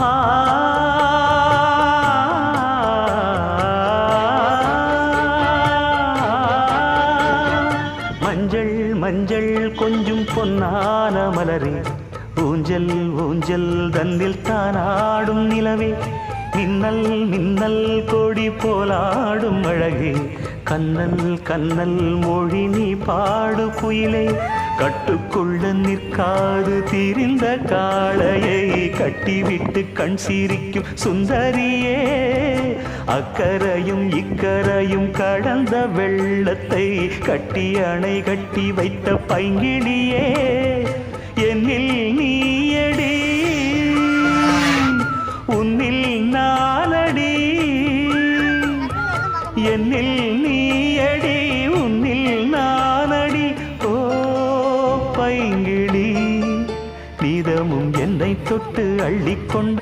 ஆ மஞ்சள் மஞ்சள் கொஞ்சம் பொன்னான மலரே ஊஞ்சல் ஊஞ்சல் தன்னில் தானாடும் நிலவே மின்னல் மின்னல் கொடி போலாடும் அழகே கண்ணல் கண்ணல் மொழி நீ பாடு குயிலே கட்டுக்குள்ள நிற்காது திரிந்த காளையை கட்டிவிட்டு கண் சிரிக்கும் சுந்தரியே அக்கரையும் இக்கரையும் கடந்த வெள்ளத்தை கட்டி அணை கட்டி வைத்த பைங்கிளியே என்னில் நீயடி உன்னில் நானடி என்னில் நீயடி உன்னில் நானடி ஓ பைங்கிளி நீதமும் என்னை தொட்டு அள்ளிக்கொண்ட